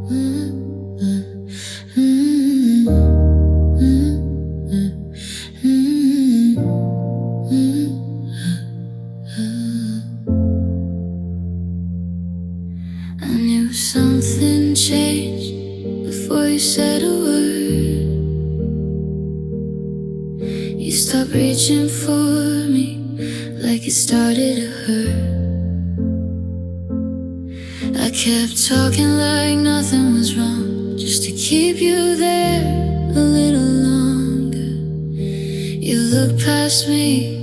I knew something changed before you said a word. You stopped reaching for me like it started to hurt. I kept talking like nothing was wrong, just to keep you there a little longer. You looked past me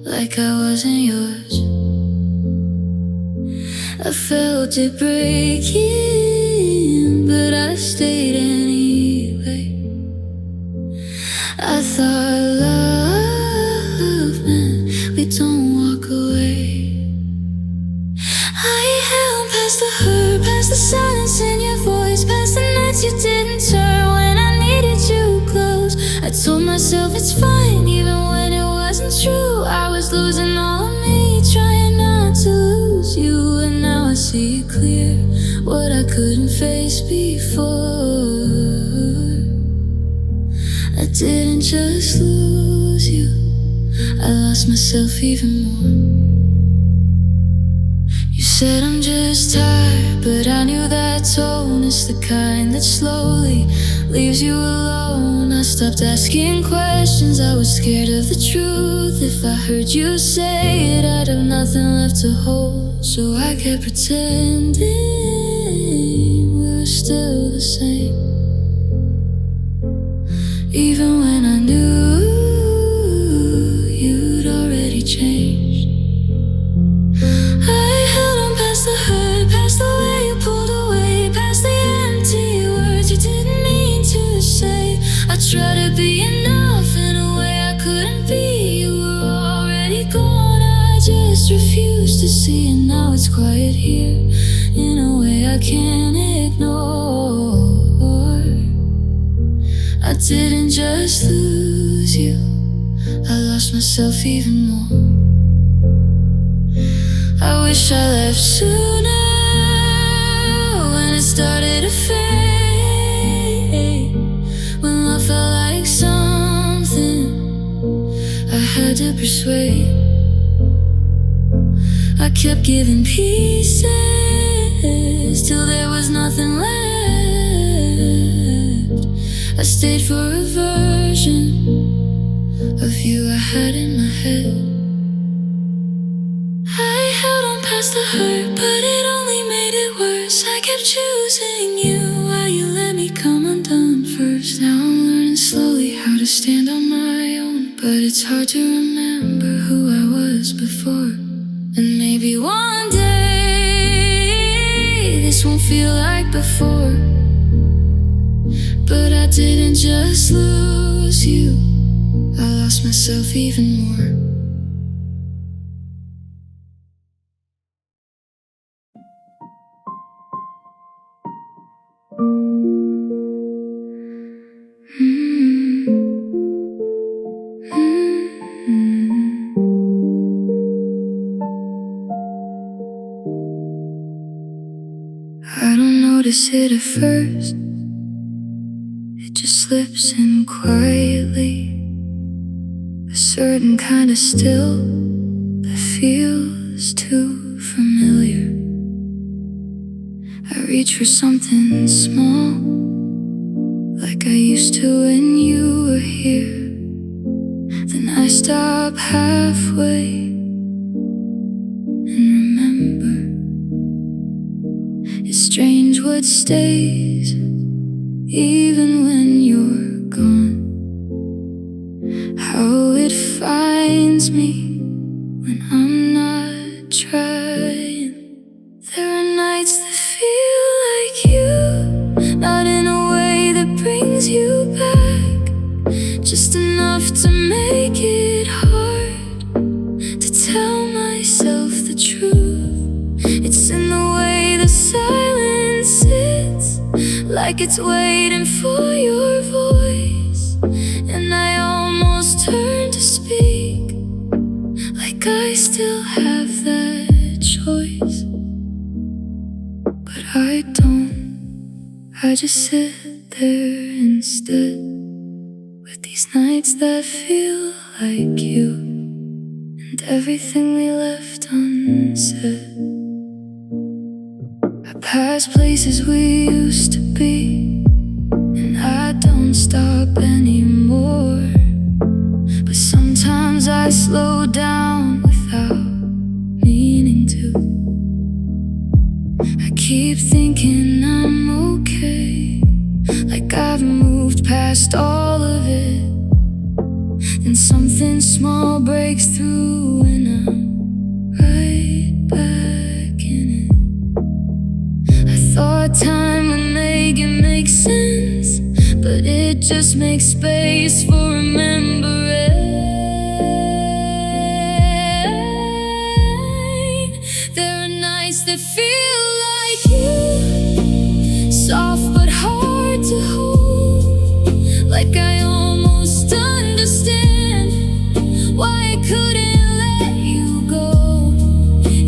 like I wasn't yours. I felt it breaking, but I stayed anyway. I thought love meant we don't walk away. I held past the hurt, past the silence in your voice, past the nights you didn't turn when I needed you close. I told myself it's fine, even when it wasn't true. I was losing all of me, trying not to lose you. And now I see it clear, what I couldn't face before. I didn't just lose you, I lost myself even more. You said I'm just tired, but I knew that tone is the kind that slowly leaves you alone. I stopped asking questions, I was scared of the truth. If I heard you say it, I'd have nothing left to hold. So I kept pretending we were still the same, even when I knew you'd already changed. I held on past the hurt, past the way you pulled away, past the empty words you didn't mean to say. I tried to be enough in a way I couldn't be. You were already gone, I just refused to see. And now it's quiet here in a way I can't ignore. I didn't just lose you, I lost myself even more. I wish I left sooner, when it started to fade, when love felt like something I had to persuade. I kept giving pieces till there was nothing left. I stayed for a version of you I had in my head. I held on past the hurt, but it only made it worse. I kept choosing you while you let me come undone first. Now I'm learning slowly how to stand on my own, but it's hard to remember who I was before. And maybe one day this won't feel like before, but I didn't just lose you, I lost myself even more. I don't notice it at first, it just slips in quietly. A certain kind of still that feels too familiar. I reach for something small, like I used to when you were here. Then I stop halfway and remember. It's strange what stays even when you're gone, how it finds me when I'm not trying. There are nights that feel like you, not in a way that brings you back, just enough to make it hard to tell myself the truth. It's in the way the silence sits, like it's waiting for your voice. And I almost turn to speak, like I still have that choice. But I don't. I just sit there instead, with these nights that feel like you, and everything we left unsaid. I pass places we used to be, and I don't stop anymore. But sometimes I slow down without meaning to. I keep thinking I'm okay, like I've moved past all of it. Then something small breaks through and I'm right back in it. I thought time would make it make sense, but it just makes space for remembering. There are nights that feel like you, soft but hard to hold, like I almost understand why I couldn't let you go.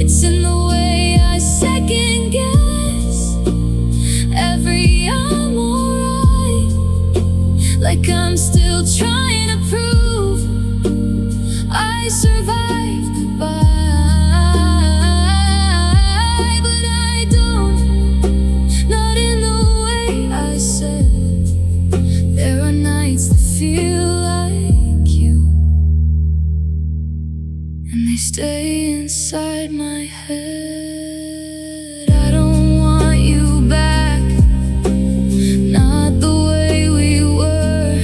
It's in the way I second guess every I'm alright, like I'm still trying to prove I survived goodbye. But I don't, not in the way I said. There are nights that feel like you, and they stay inside my head. I don't want you back, not the way we were,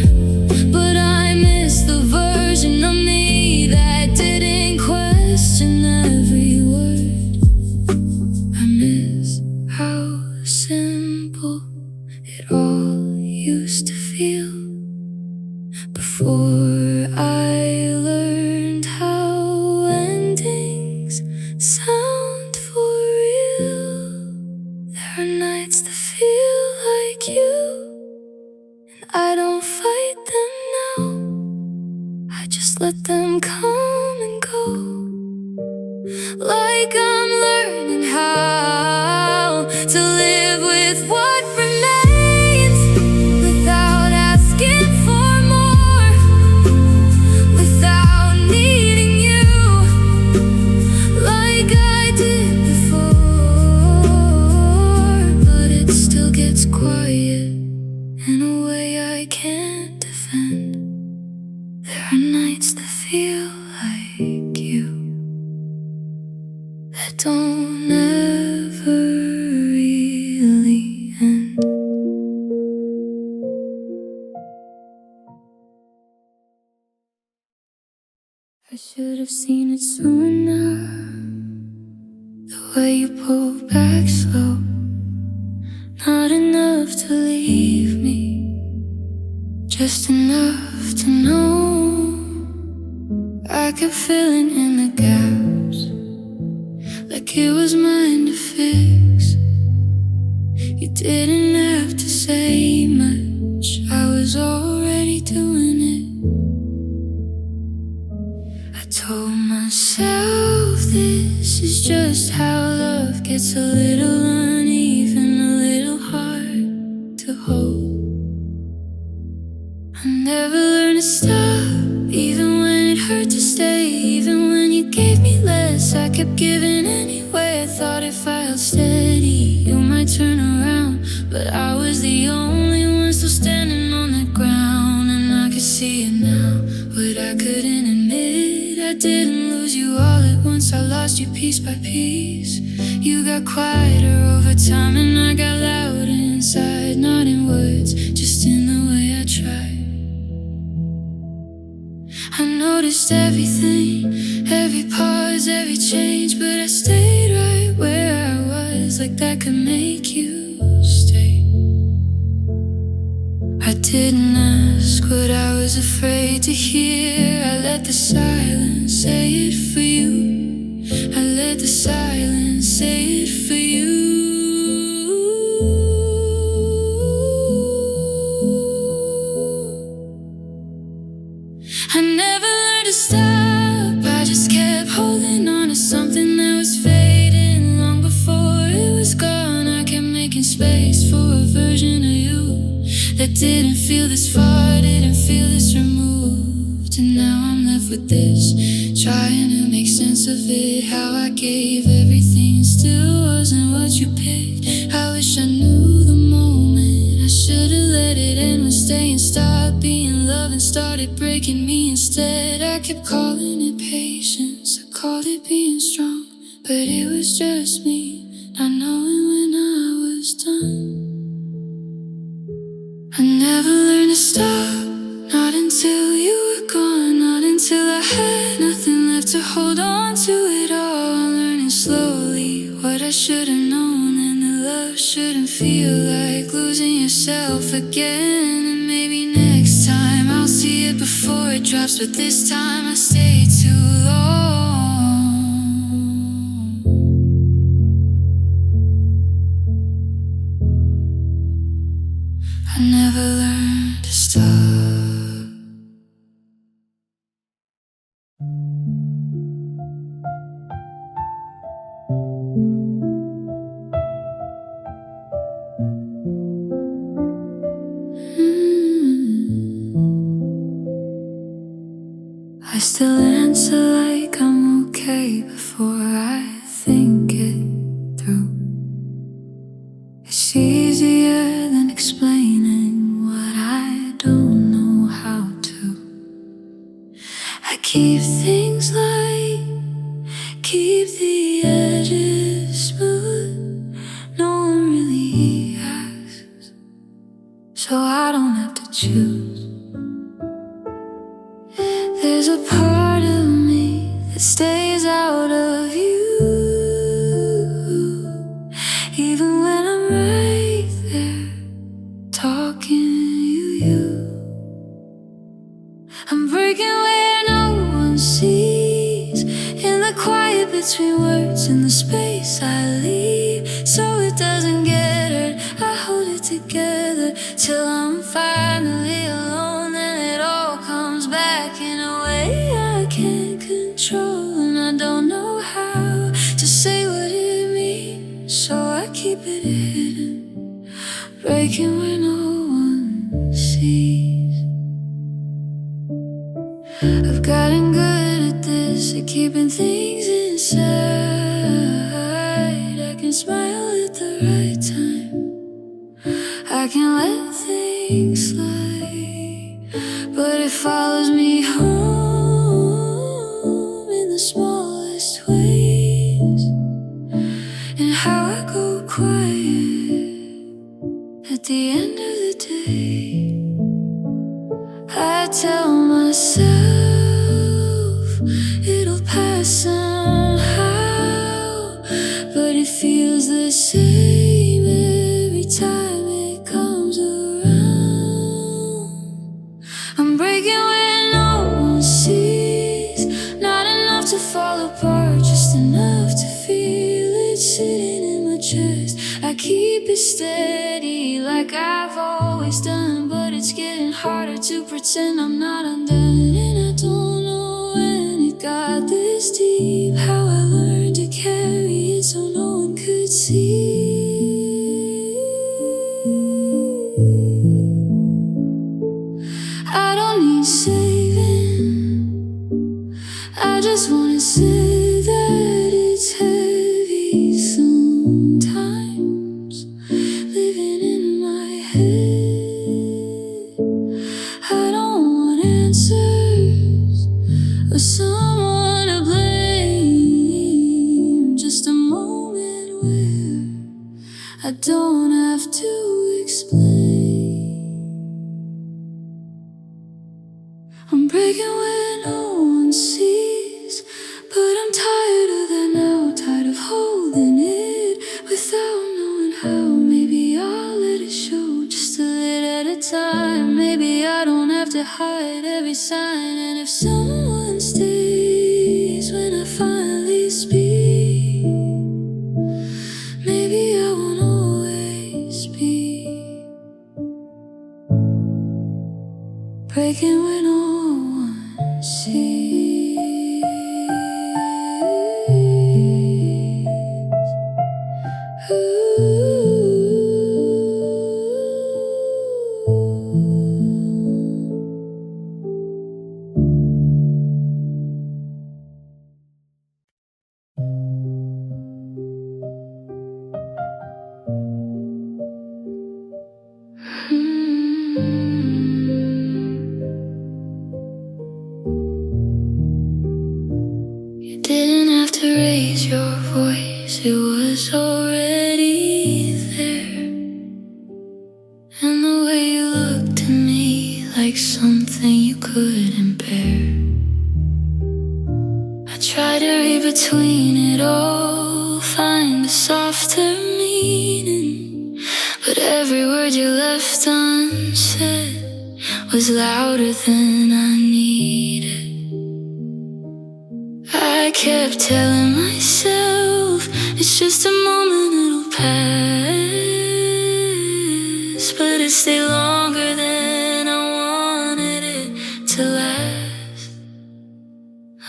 but I miss the version of me that didn't question every word. I miss how simple it all used to feel before I learned how endings sound for real. There are nights that feel like you, and I don't fight them now. I just let them come and go, like I'm learning how to live with what remains, without asking for more, without needing you, like I did before. But it still gets quiet in a way I can't defend. There are nights that feel like you, that don't ever really end. I should have seen it sooner, the way you pulled back slow, not enough to leave me, just enough to know I kept filling in the gaps, like it was mine to fix. You didn't have to say much, I was already doing it. I told myself this is just how love gets, a little uneven, a little hard to hold. I never learned to stop, even when it hurt to stay, even when you gave me less, I kept giving anyway. I thought if I held steady, you might turn around, but I was the only one still standing on the ground. And I could see it now, but I couldn't admit I didn't lose you all at once. I lost you piece by piece. You got quieter over time, and I got louder inside, not in words, just in the way I tried. I noticed everything, every pause, every change, but I stayed right where I was, like that could make you stay. I didn't ask what I was afraid to hear. I let the silence say it for you. I let the silence say it for you. I never learned to stop, I just kept holding on to something that was fading long before it was gone. I kept making making space for a version of you that didn't feel this far, didn't feel this removed. And now I'm left with this, trying to make sense of it. How I gave everything, still wasn't what you picked. I wish I knew the moment I should've let it end, when staying stopped being love and started breaking me instead. I kept calling it patience, I called it being strong, but it was just me, not knowing when I was done. I never learned to stop, not until you were gone, not until I had nothing left to hold on to it all. I'm learning slowly what I should've known, and the love shouldn't feel like losing yourself again. And maybe next time I'll see it before it drops, but this time I stayed too long. I never learned to stop. I still answer like I'm okay before I think it through. It's easier than explaining what I don't know how to. I keep things light, keep the edges smooth. No one really asks, so I don't have to choose. There's a part of me that stays out of you, even when I'm right there talking to you. I'm breaking where no one sees, in the quiet between words, in the space I leave, so it doesn't get hurt. I hold it together till I'm finally alone, and it all comes back in a way I can't control. And I don't know how to say what it means, so I keep it hidden, breaking where no one sees. I've gotten good at this, at keeping things inside. I can smile at the right time, I can let things slide, but it follows me home in the smallest ways, and how I go quiet at the end of the day. I tell myself it'll pass somehow, but it feels the same every time it comes around. I'm breaking when no one sees, not enough to fall apart, just enough to feel it sitting in my chest. I keep it steady like I've always done, but it's getting harder to pretend I'm not undone. And I don't know when it got this deep, how I learned to carry it so no one could see. I don't need saving, I just wanna say that it's heavy sometimes, living in my head. I don't want answers or someone to blame, just a moment where I don't have to explain. I'm breaking when no one sees, but I'm tired of that now, tired of holding it without knowing how. Maybe I'll let it show just a little at a time. Maybe I don't have to hide every sign, and if someone stays when I finally speak, maybe I won't always be breaking when no one sees. Ooh. between it all, find a softer meaning. But every word you left unsaid was louder than I needed. I kept telling myself it's just a moment, it'll pass. But it stayed longer than I wanted it to last.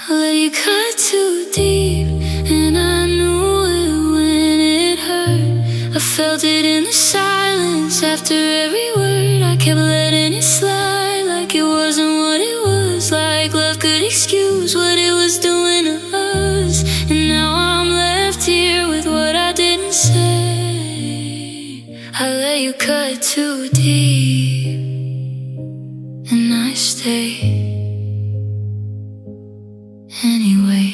I let you cut too deep, and I knew it when it hurt. I felt it in the silence after every word. I kept letting it slide like it wasn't what it was, like love could excuse what it was doing to us. And now I'm left here with what I didn't say. I let you cut too deep, and I stayed anyway.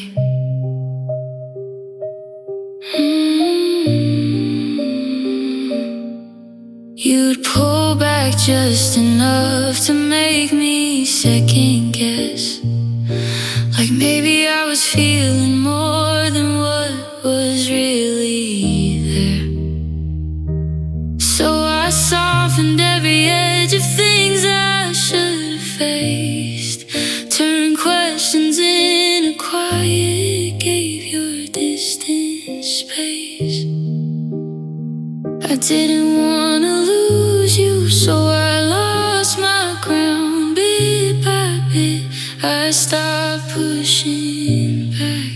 You'd pull back just enough to make me second guess, like maybe I was feeling more than what was really there. So I softened every edge of things I should have faced, turned questions into quiet, gave your distance space. I didn't want to lose you, so I lost my ground bit by bit. I stopped pushing back.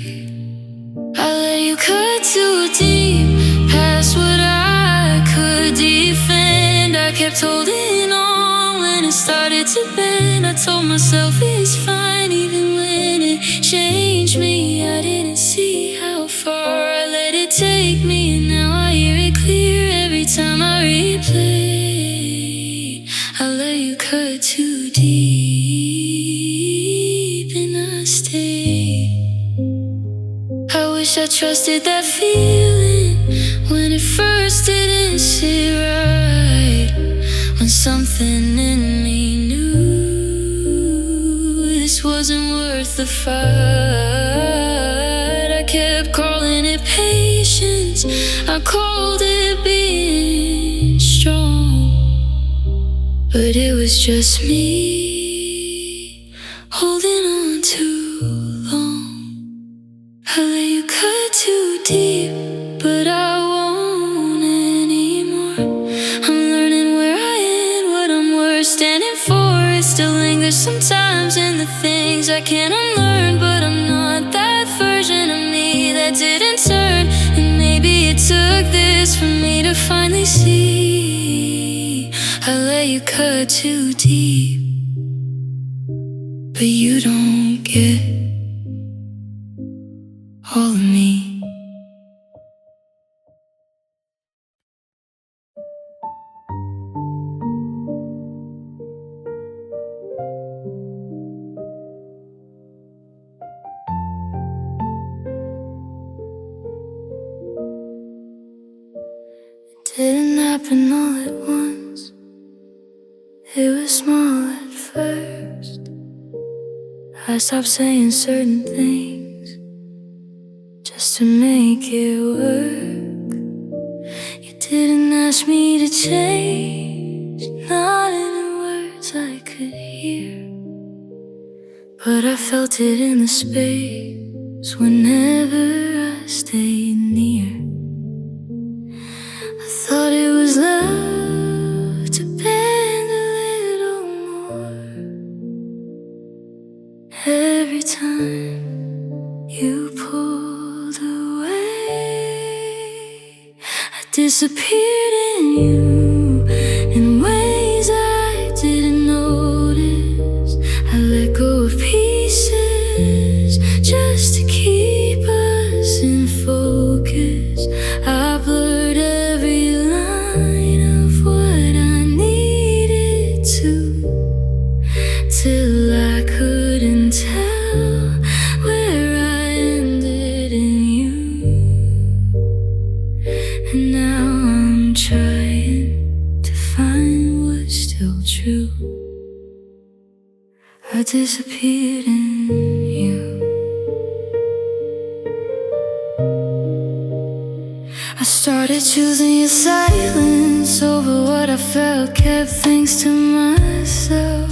I let you cut too deep, past what I could defend. I kept holding on when it started to bend. I told myself it's fine, even when it changed me. I didn't see how far I let it take me, and now I hear it clear every time I replay. I let you cut too deep, and I stayed. I wish I trusted that feeling when it first didn't sit right, when something in me knew this wasn't worth the fight. I kept calling it patience, I called it being strong, but it was just me holding on too long. I let you cut too deep, but I won't anymore. I'm learning where I am, what I'm worth standing for. It still lingers sometimes in the things I can't unlearn, but I'm not that version of me that didn't turn. And maybe it took this for me to finally see. I let you cut too deep, but you don't get all of me. It didn't happen all at once. It was small at first. I stopped saying certain things just to make it work. You didn't ask me to change, not in the words I could hear, but I felt it in the space whenever I stayed near. I thought it was love to bend a little more every time you pulled away. I disappeared in you in ways I didn't notice. I let go of pieces just to keep us in focus. I blurred every line of what I needed to, till I couldn't tell where I ended in you. And now I'm trying to find what's still true. I disappeared in you. Started choosing your silence over what I felt. Kept things to myself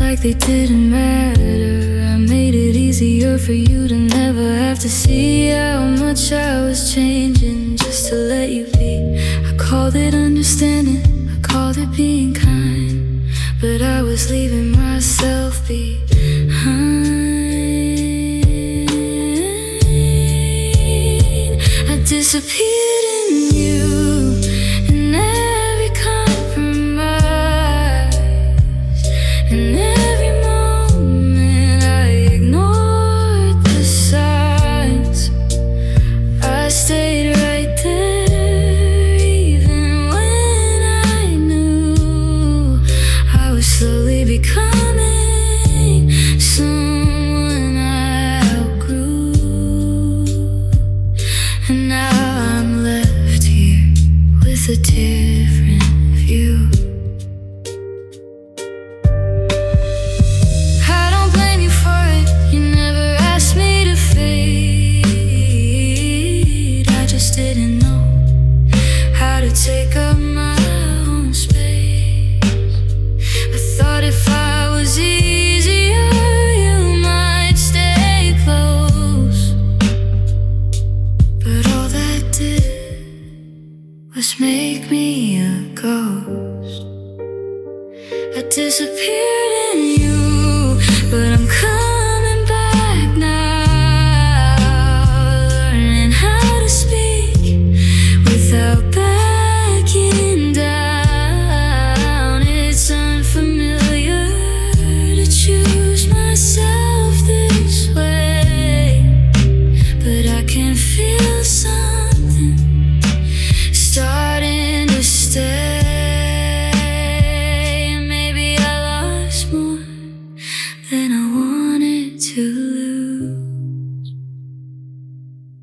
like they didn't matter. I made it easier for you to never have to see how much I was changing just to let you be. I called it understanding, I called it being kind, but I was leaving myself behind. I disappeared in you, in every compromise, in every moment I ignored the signs. I stayed right there even when I knew I was slowly becoming someone I outgrew. And now I'm left here with a different view. I don't blame you for it, you never asked me to fade. I just didn't know how to take up my own space. I thought if I was easier, you might stay close. But all that did was make me a ghost. I disappeared in you, but I'm coming back now, learning how to speak without backing down. It's unfamiliar to choose myself this way, but I can feel something starting to stay. Maybe I lost more than I wanted to lose,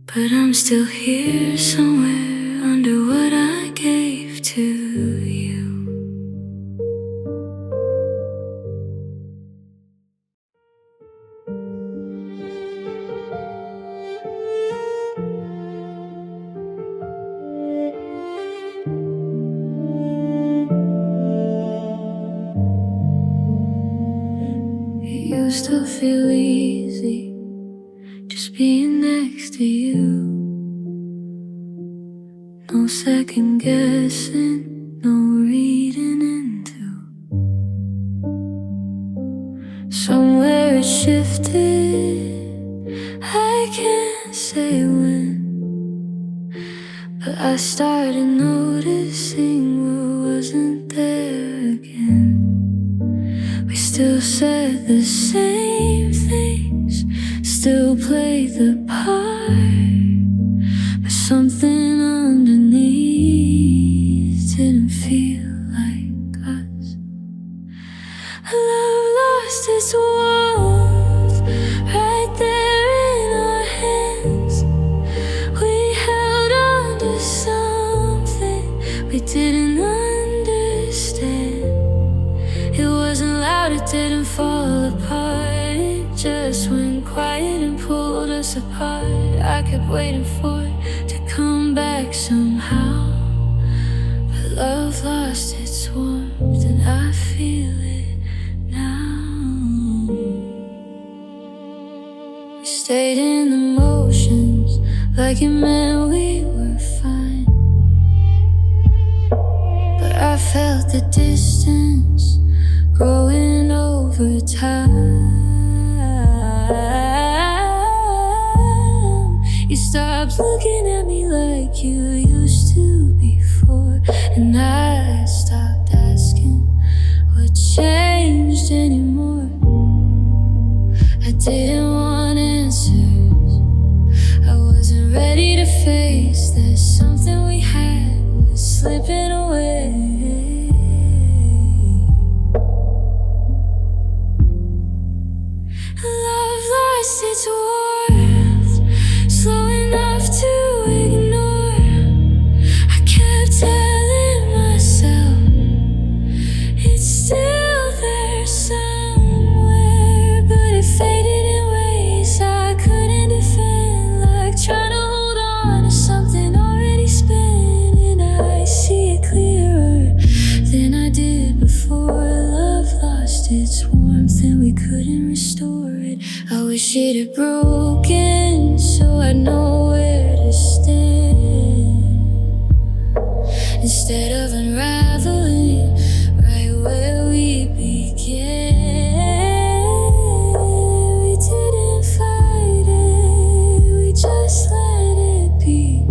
but I'm still here somewhere under what I gave to you. It used to feel easy just being next to you. No second guessing, no reading into. Somewhere it shifted, I can't say when, but I started noticing what wasn't there again. We still said the same things, still played the part, but something underneath didn't feel like us. Love lost its warmth right there in our hands. We held on to something we didn't understand. It wasn't loud, it didn't fall apart. It just went quiet and pulled us apart. I kept waiting for it to come back somehow, but love lost its warmth and I feel it now. We stayed in the motions like it meant we were fine, but I felt the distance growing over time. You stopped looking at me like you used to before, and I stopped asking what changed anymore. I didn't want answers, I wasn't ready to face that something we had was slipping away. Love lost its worth, slow enough to ignore. I kept telling myself it's still there somewhere, but it faded in ways I couldn't defend, like trying to hold on to something already before love lost its warmth and we couldn't restore it. I wish it had broken so I'd know where to stand, instead of unraveling right where we began. We didn't fight it, we just let it be.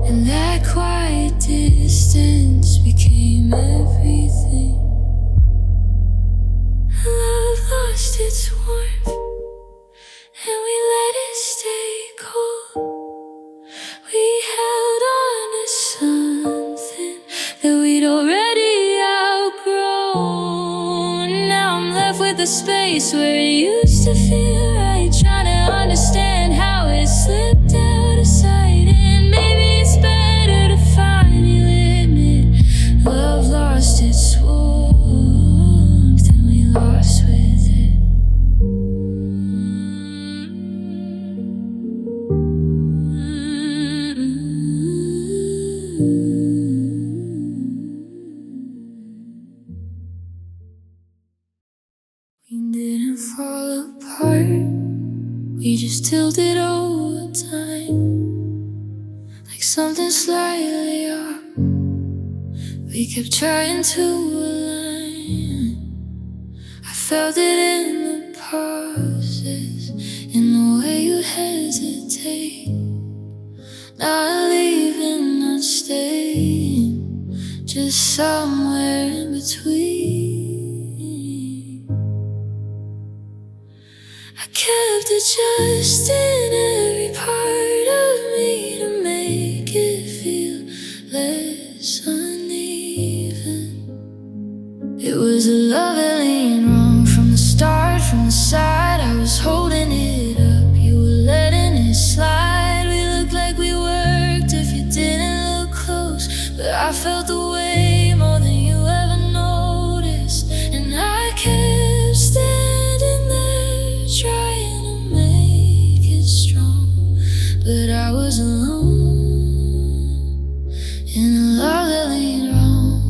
And that quiet distance became everything. Love lost its warmth and we let it stay cold. We held on to something that we'd already outgrown. Now I'm left with a space where it used to feel right, trying to understand how it slipped out of sight. And maybe it's better to finally admit love lost its warmth and we lost with it. We didn't fall apart, we just tilted over time, like something slightly off. We kept trying to align. I felt it in the pauses, in the way you hesitate, not leaving, not staying, just somewhere in between. I kept adjusting every part of me to make it feel less uneven. It was a love that leaned wrong from the start, from the side. I was holding it up, you were letting it slide. We looked like we worked if you didn't look close, but I felt the way more than you ever noticed. And I kept standing there trying to make it strong, but I was alone in a love that leaned wrong.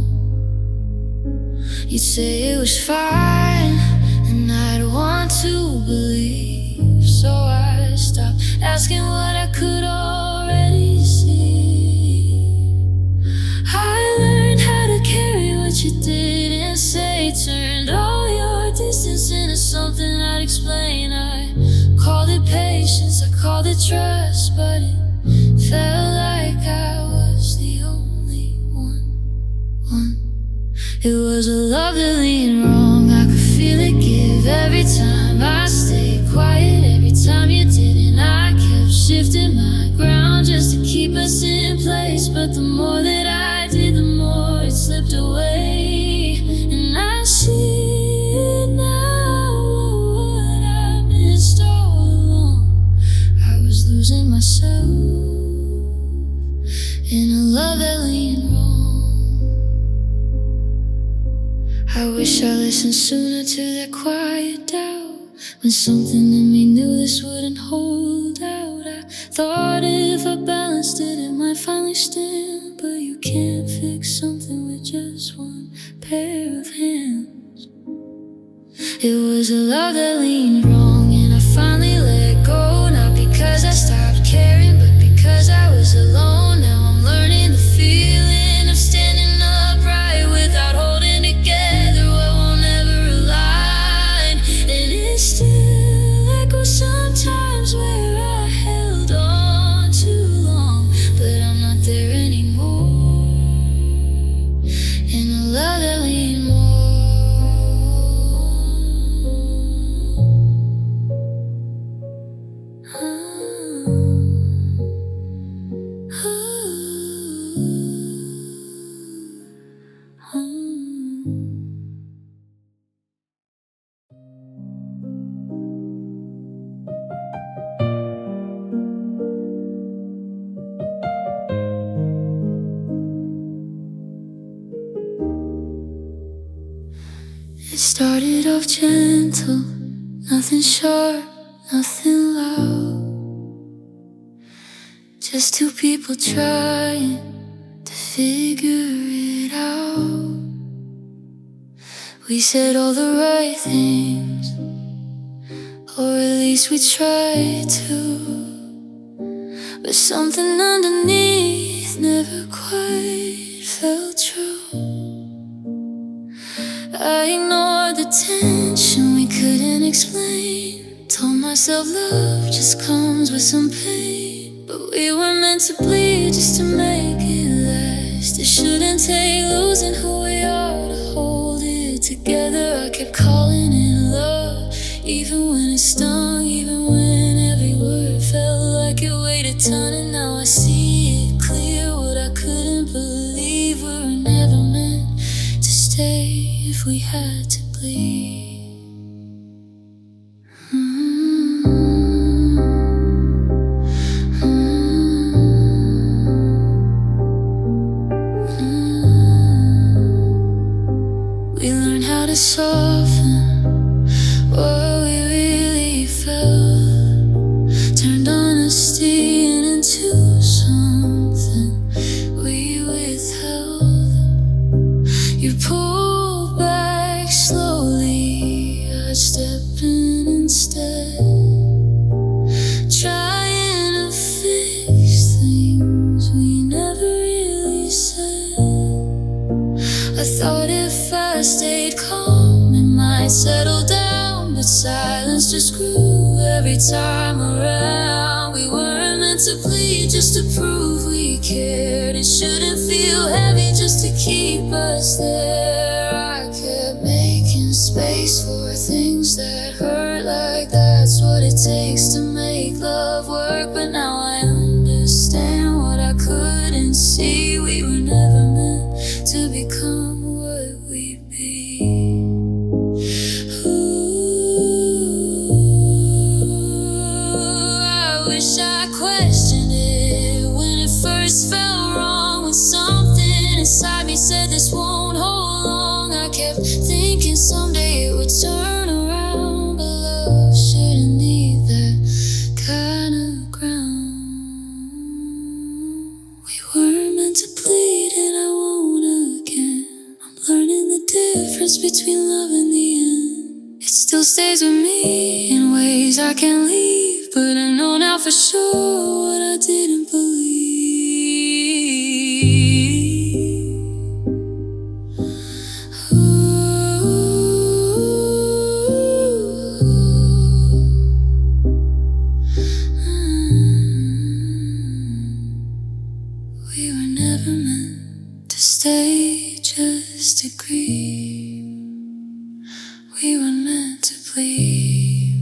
You'd say it was fine, and I'd want to believe, so I stopped asking what I could already see. I learned how to carry what you didn't say, turned all your distance into something I'd explain. I called it patience, I called it trust, but it felt like I was the only one. It was a love that leaned wrong, I could feel it give every time I stayed quiet, every time you didn't. I kept shifting my ground just to keep us in place, but the more that I did, the more it slipped away. And I see it now, what I missed all along. I was losing myself in a love that leaned wrong. I wish I listened sooner to that quiet doubt, when something in me knew this wouldn't hold out. I thought if I balanced it, it might finally stand, but you can't fix something with just one pair of hands. It was a love that leaned wrong, and I finally let go, not because I stopped caring, but because I was alone. Now I'm learning the feeling of standing upright without holding together what won't ever align. And it still echoes sometimes where I held on too long, but I'm not there anymore in a love that leaned more. It started off gentle, nothing sharp, nothing loud, just two people trying to figure it out. We said all the right things, or at least we tried to, but something underneath never quite felt true. I ignored the tension we couldn't explain, told myself love just comes with some pain, but we were meant to bleed just to make it last. It shouldn't take losing who we are to hold it together. I kept calling it love, even when it stung, even when every word felt like it weighed a ton. And now I see it clear, what I couldn't believe. We were never meant to stay if we had to bleed. We learned how to soften what we really felt, turned honesty into something we withheld. You pulled back slowly, I stepped in instead, trying to fix things we never really said. I thought if I stayed calm it might settle down, but silence just grew every time around. We weren't meant to bleed just to prove we cared. It shouldn't feel heavy just to keep us there. I kept making space for things that hurt, like that's what it takes to make love work. But now I understand what I couldn't see. We were never meant to become what we be. Ooh, I wish I questioned it when it first felt wrong, when something inside me said this won't hold long. I kept thinking someday it would turn around, but love shouldn't need that kind of ground. We weren't meant to bleed and I won't again. I'm learning the difference between love and the end. It still stays with me in ways I can't leave, but I know now for sure what I didn't believe. We were never meant to stay just to grieve. We were meant to bleed.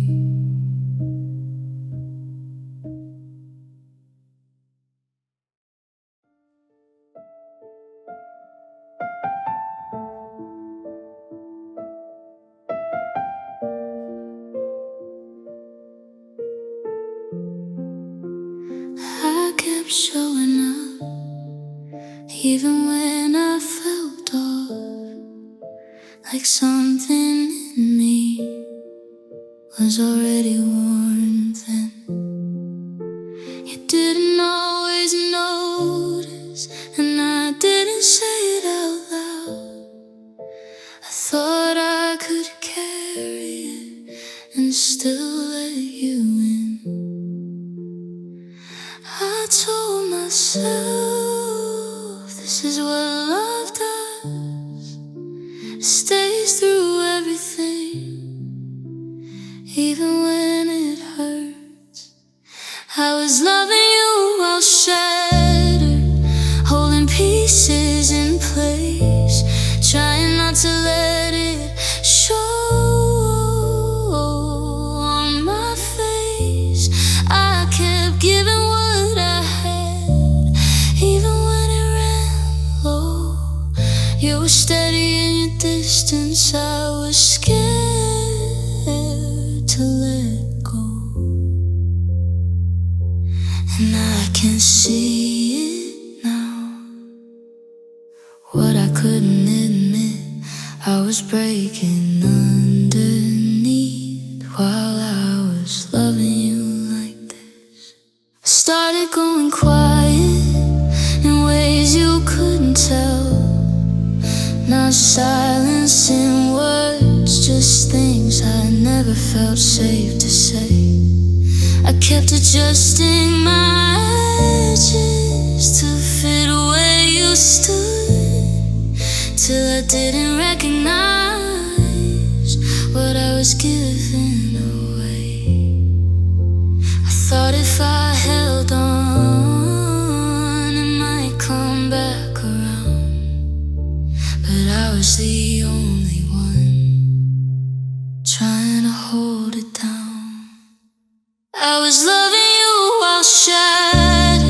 I kept showing up, even when I felt off, like something in me was already worn thin. You didn't always notice, and I didn't say it out loud. I thought I could carry it and still let you in. I told myself this is what love does, it stays through everything, even when it hurts. I was loving you while shattered, holding pieces in place, trying not to let it show on my face. I kept giving what I had, even when it ran low. You were steady in your distance, I was scared to let go. And I can see it now, what I couldn't admit. I was breaking underneath while I was loving you like this. I started going quiet in ways you couldn't tell, not silencing words just things I never felt safe to say. I kept adjusting my edges to fit where you stood, till I didn't recognize what I was giving away. I thought if I held on, it might come back around, but I was the only one trying to hold it down. I was loving you while shattered,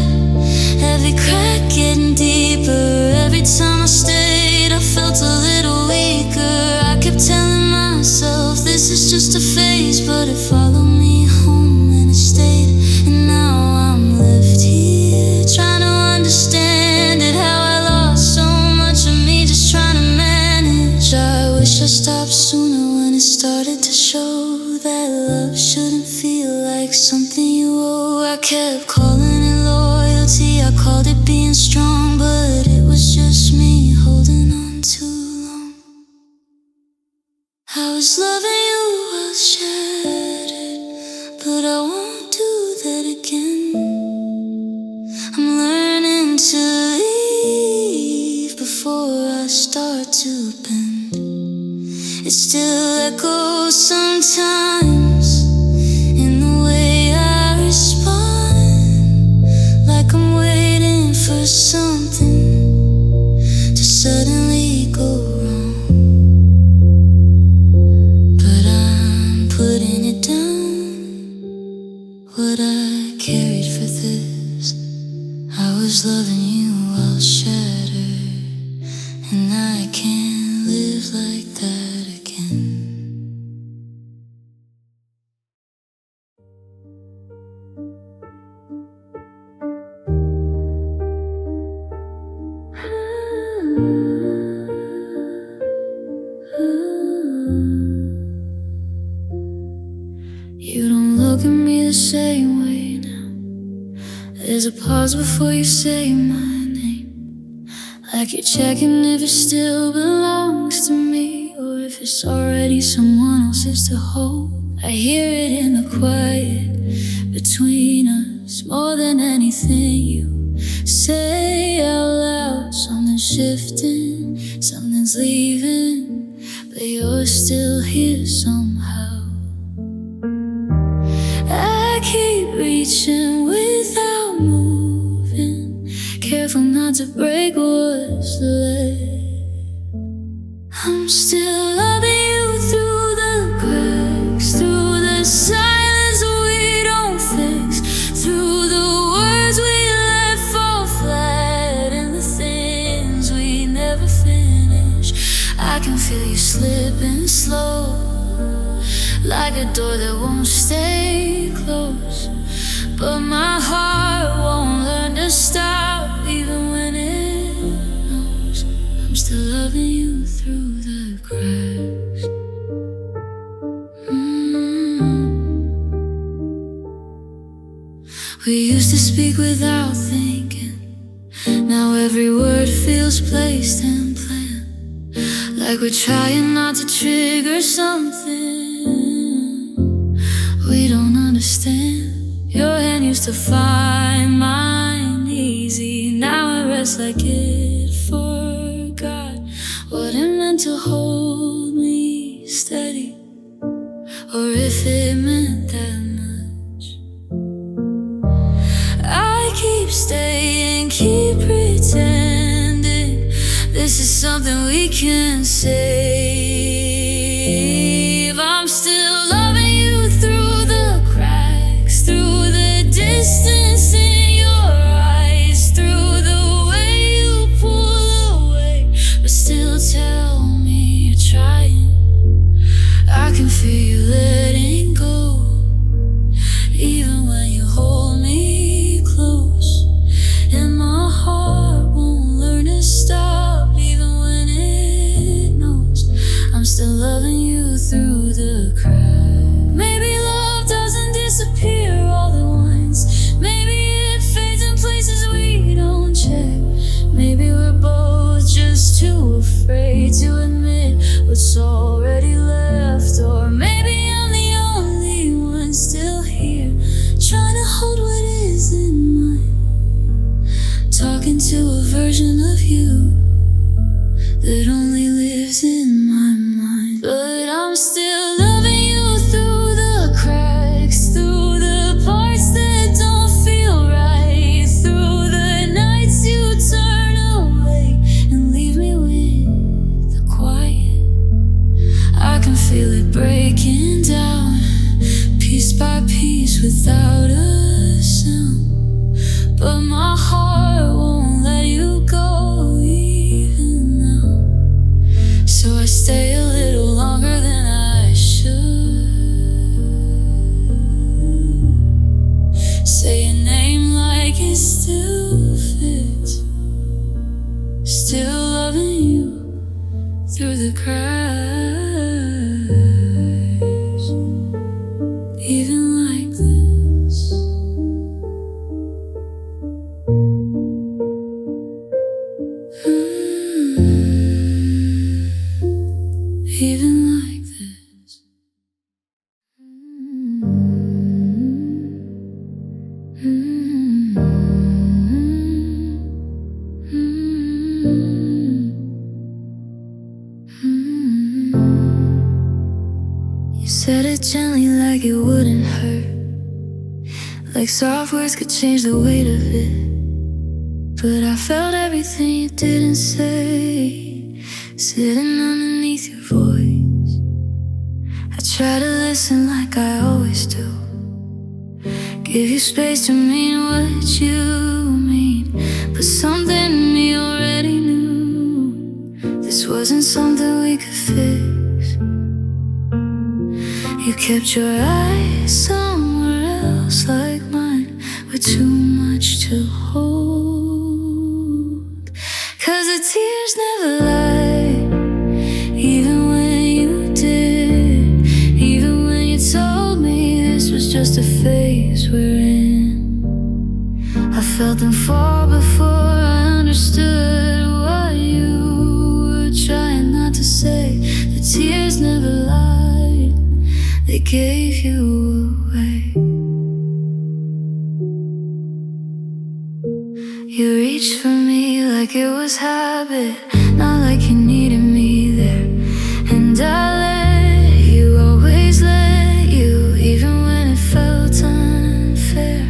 every crack getting deeper. Every time I stayed, I felt a little weaker. I kept telling myself this is just a phase, but it followed me home and it stayed. And now I'm left here trying to understand it, how I lost so much of me just trying to manage. I wish I stopped sooner when it started to show that love shouldn't feel like something you owe. I kept calling it loyalty, I called it being strong, but it was just me holding on too long. I was loving you while shattered, but I won't do that again. I'm learning to leave before I start to bend. It still echoes sometimes in the way I respond, like I'm waiting for something to suddenly go wrong. But I'm putting it down, what I carried for this. I was loving you while shattered, and I can't live like that again. You don't look at me the same way now. There's a pause before you say my name, like you're checking if it still belongs to me, or if it's already someone else's to hold. I hear it in the quiet between us, more than anything you say out loud. Something's shifting, something's leaving, but you're still here somehow. I keep reaching without moving, careful not to break what's left. I'm still loving you through the cracks, through the silence we don't fix, through the words we let fall flat, and the things we never finish. I can feel you slipping slow, like a door that won't stay closed, but my heart won't learn to stop, even when it knows. I'm still loving you through the cracks. We used to speak without thinking, now every word feels placed and planned, like we're trying not to trigger something we don't understand. Your hand used to find mine easy, now it rests like it forgot what it meant to hold me steady, or if it meant that much. I keep staying, keep pretending this is something we can save. I'm still loving you through the cracks, through the distance in your eyes, through the way you pull away, but still tell me you're trying. I can feel you letting go, even when you hold me close, and my heart won't learn to stop, even when it knows. I'm still loving you through the cracks. Maybe love doesn't disappear all at once, maybe it fades in places we don't check. Maybe we're both just too afraid to admit what's already left. left, or maybe I'm the only one still here, trying to hold what isn't mine, talking to a version of you that only lives in my mind. But I'm still loving you through the cracks, through the parts that don't feel right, through the nights you turn away and leave me with the quiet. I can feel it breaking down, piece by piece, without a sound. But my heart won't let you go even now, so I stay a little longer than I should. Say a name like it still fits, still loving you through the cracks, even like this. Even like this. You said it gently like it wouldn't hurt, like soft words could change the weight of it. But I felt everything you didn't say, sitting underneath your voice. I try to listen like I always do, give you space to mean what you mean. But something in me already knew this wasn't something we could fix. You kept your eyes somewhere else, like mine were too much to hold. 'Cause the tears never lied, even when you did, even when you told me this was just a phase we're in. I felt them fall before I understood what you were trying not to say. The tears never lied, they gave you away. You reached for me like it was habit, not like you needed me there. And I let you, always let you, even when it felt unfair.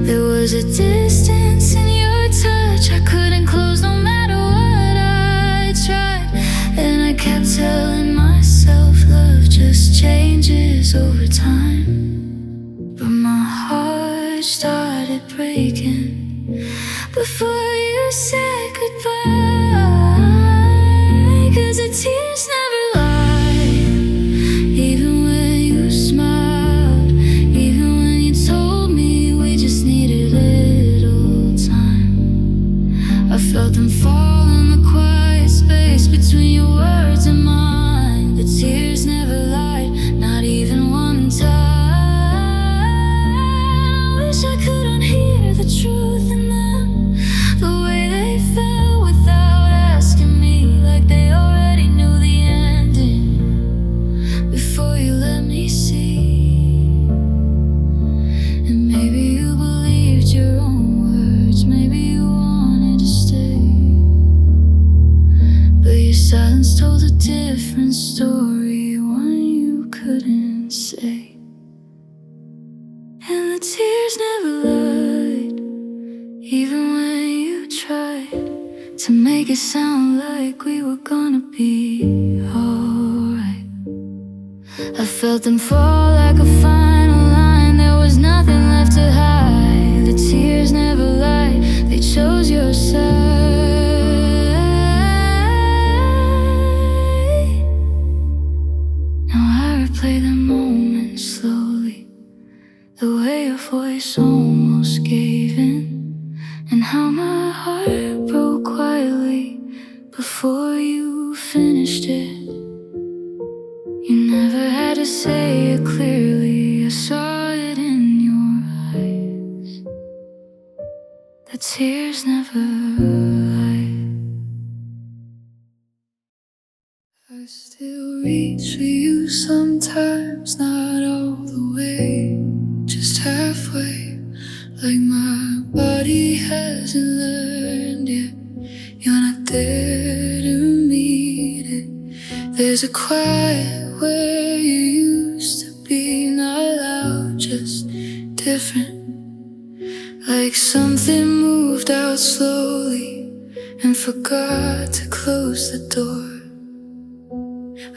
There was a distance in your touch I couldn't close no matter what I tried. And I kept telling myself love just changes over time. But my heart started breaking before you said goodbye. 'Cause the tears never lied, even when you smiled, even when you told me we just needed little time. I felt them fall in the quiet space between your words and mine. The tears never lied, not even one time. I wish I could unhear the truth in them, the way they felt without asking me, like they already knew the ending before you let me see. And maybe you believed your own words, maybe you wanted to stay, but your silence told a different story, one you couldn't say. And the tears never lied, even when you tried to make it sound like we were gonna be alright. I felt them fall like a final line, there was nothing left to hide. The tears never lied, they chose your side. Now I replay the moment slowly, the way your voice almost gave in, and how my heart broke quietly before you finished it. You never had to say it clearly, I saw it in your eyes. The tears never lied. I still reach for you sometimes, not all the way, just halfway. Like my body hasn't learned yet. You're not there to meet it. There's a quiet where you used to be, not loud, just different. Like something moved out slowly and forgot to close the door.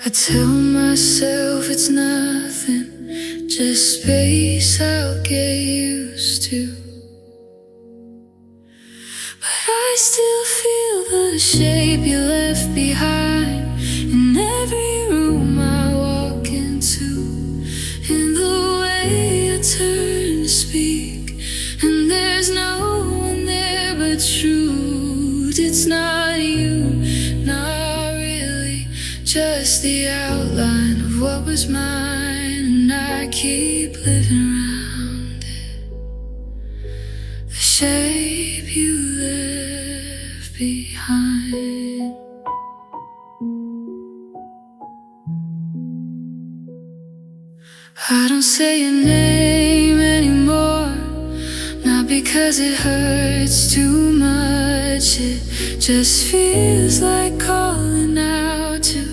I tell myself it's nothing, just space I'll get used to. But I still feel the shape you left behind in every room I walk into, in the way I turn to speak, and there's no one there but truth. It's not you, not really, just the outline of what was mine, and I keep living around it. The shape you left behind. I don't say your name anymore, not because it hurts too much. It just feels like calling out to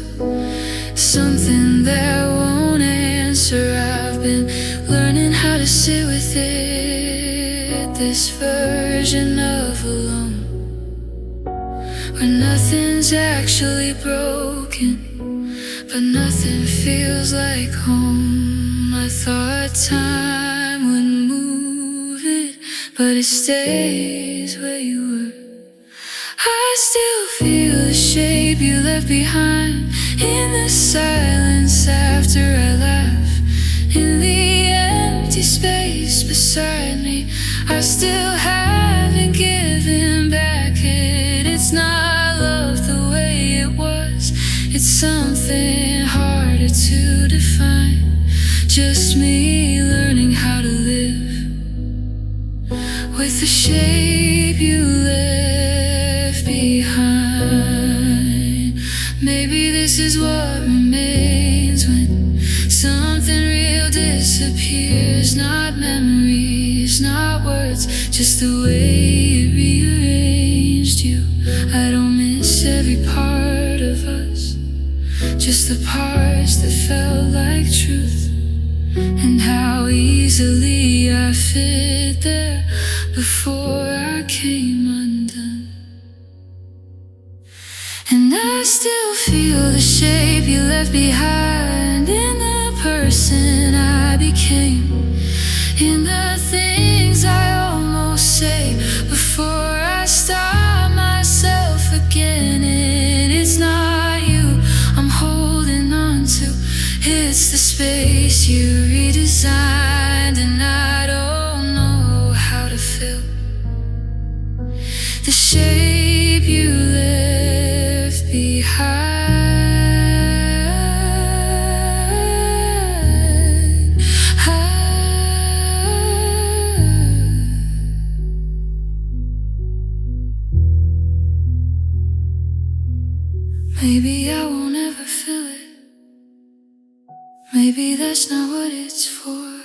something that won't answer. I've been learning how to sit with it, this version of alone, where nothing's actually broken, but nothing feels like home. I thought time would move it, but it stays where you were. I still feel the shape you left behind in the silence after I laugh, in the empty space beside me. I still haven't given back it. It's not love the way it was, it's something harder to define. Just me learning how to live with the shape you left behind. Maybe this is what remains when something real disappears. Not memories, not words, just the way it rearranged you. I don't miss every part of us, just the parts that felt like truth, and how easily I fit there before I came undone. And I still feel the shape you left behind in the person I became, in the things I almost say before I stop myself again. And it's not you I'm holding on to, it's the space you redesigned, and I don't know how to fill the shape you left behind. Maybe I won't ever feel it. Maybe that's not what it's for,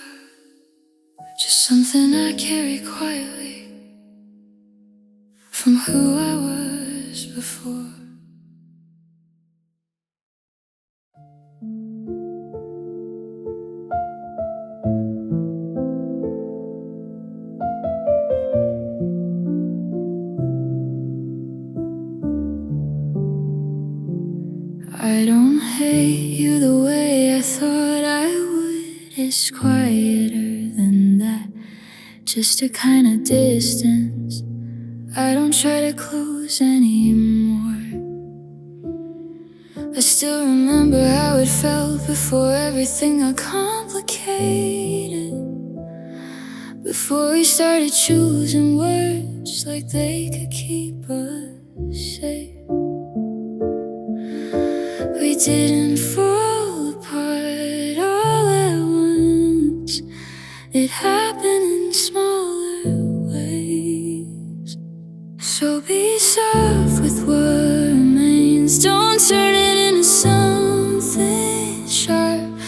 just something I carry quietly from who I was before. I don't hate you the way I thought I would. It's quieter than that, just a kind of distance. I don't try to close anymore. I still remember how it felt before everything got complicated, before we started choosing words like they could keep us safe. We didn't fall apart all at once, it happened in smaller ways. So be soft with what remains, don't turn it into something sharp.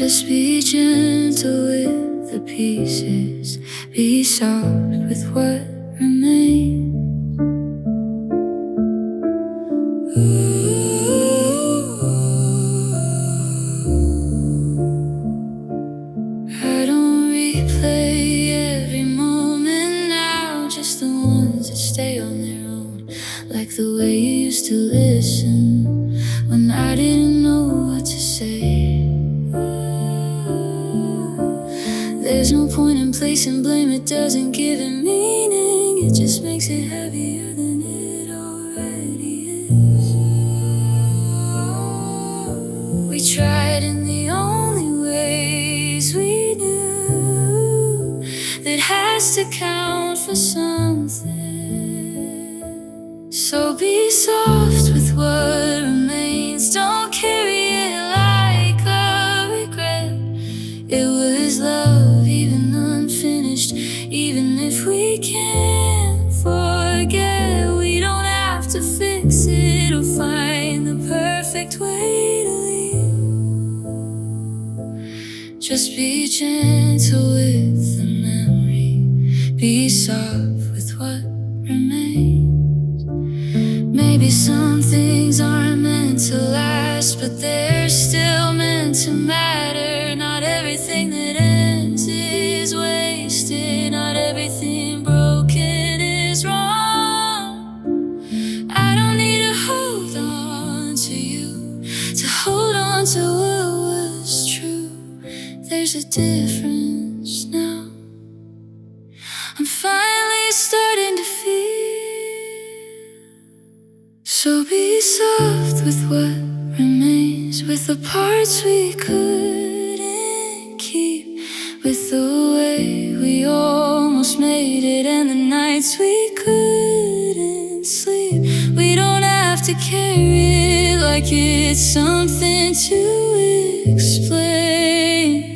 Just be gentle with the pieces, be soft with what remains. I don't replay every moment now, just the ones that stay on their own. Like the way you used to listen when I didn't know what to say. There's no point in placing blame, it doesn't give it meaning. It just makes it heavier than it already is. We tried in the only ways we knew that has to count for something. So be soft with what remains, don't carry it like a regret. It was love, even unfinished, even if we can't forget. We don't have to fix it or find the perfect way to leave. Just be gentle with the memory, be soft with what remains. Maybe some things aren't meant to last, but they're still meant to matter. Not everything that ends is wasted, not everything broken is wrong. I don't need to hold on to you, to hold on to what was true. There's a difference now, I'm finally starting to feel. So be soft with what remains, with the parts we couldn't keep, with the way we almost made it and the nights we couldn't sleep. We don't have to carry it like it's something to explain.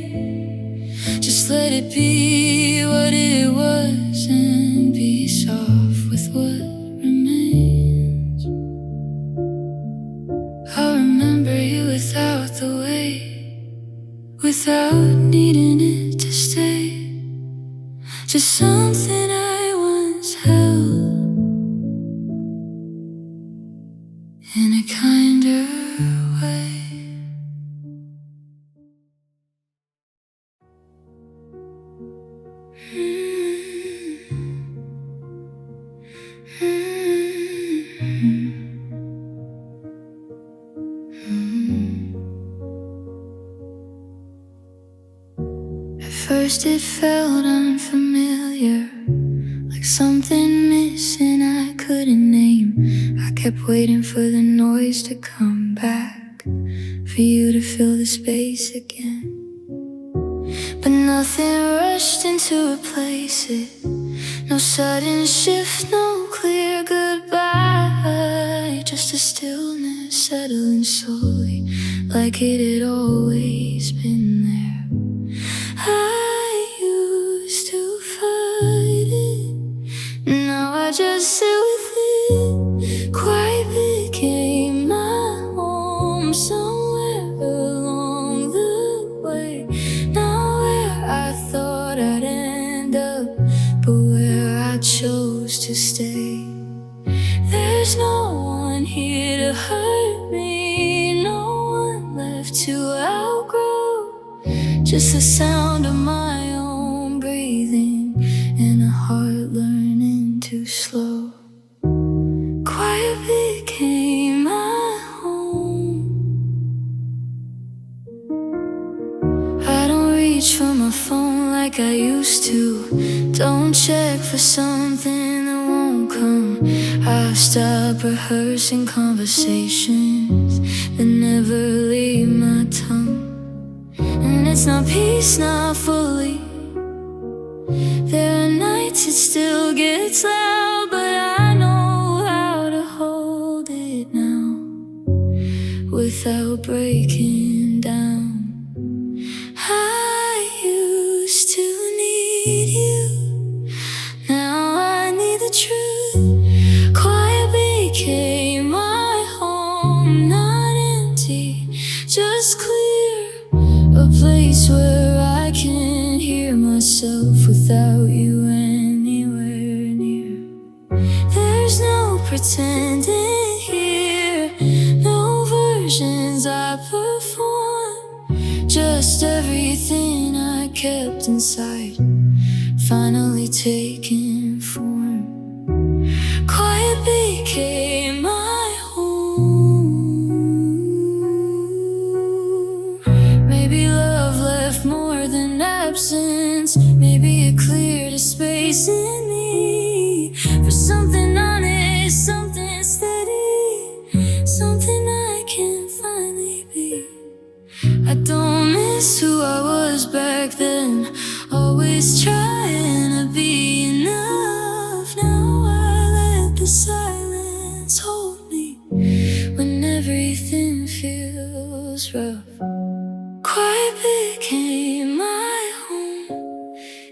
Just let it be what it was and be soft with what remains. I'll remember you without the weight, without needing it to stay. Just something I once held in a kinder way. At first it felt unfamiliar, like something missing I couldn't name. I kept waiting for the noise to come back, for you to fill the space again. But nothing rushed in to replace it, no sudden shift, no clear goodbye. Just a stillness settling slowly, like it had always been there. I used to fight it, now I just sit with it. Quiet became my home somewhere along the way. Not where I thought I'd end up, but where I chose to stay. There's no one here to hurt me, no one left to outgrow. Just the sound of my own breathing and a heart learning to slow. Quiet became my home. I don't reach for my phone like I used to, don't check for something that won't come. I've stopped rehearsing conversations that never leave my tongue. And it's not peace, not fully. There are nights it still gets loud, but I know how to hold it now without breaking down. I used to need you, now I need the truth. Quiet became my home, not empty, just clear. A place where I can hear myself without you anywhere near. There's no pretending here, no versions I perform, just everything I kept inside finally taking form. Quiet became my home. Maybe love left more than absence. Maybe it cleared a space in me for something honest, something steady, something I can finally be. I don't miss who I was back then, always trying to be enough. Now I let the silence hold me when everything feels rough. Quiet became my home,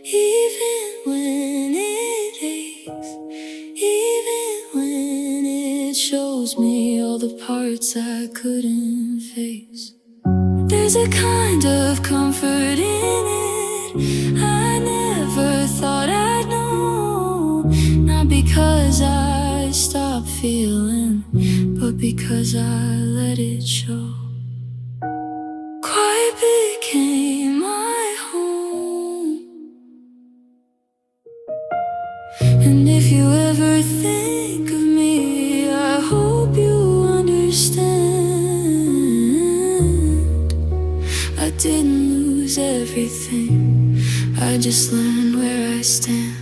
even when it aches, even when it shows me all the parts I couldn't face. There's a kind of comfort in it I never thought I'd know. Not because I stopped feeling, but because I let it show. Quiet became my home. And if you ever think of me, I hope you understand. I didn't lose everything, I just learned where I stand.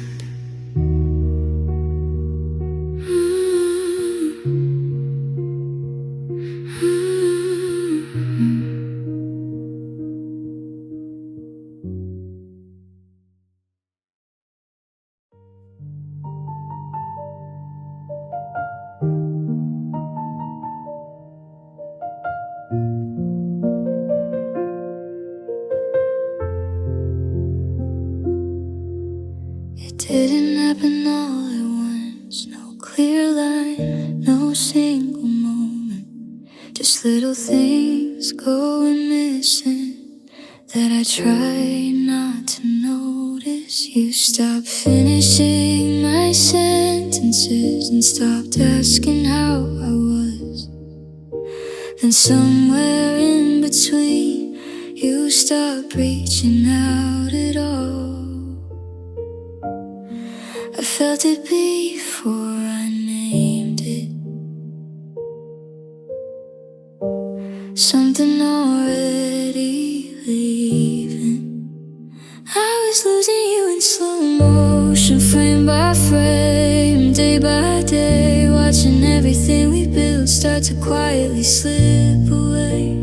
It didn't happen all at once, no clear line, no single moment, just little things going missing that I tried not to notice. You stopped finishing my sentences and stopped asking how I was. Then somewhere in between, you stopped reaching out at all. I felt it before I named it, something already leaving. I was losing you in slow motion, frame by frame, day by day, watching everything we built start to quietly slip away.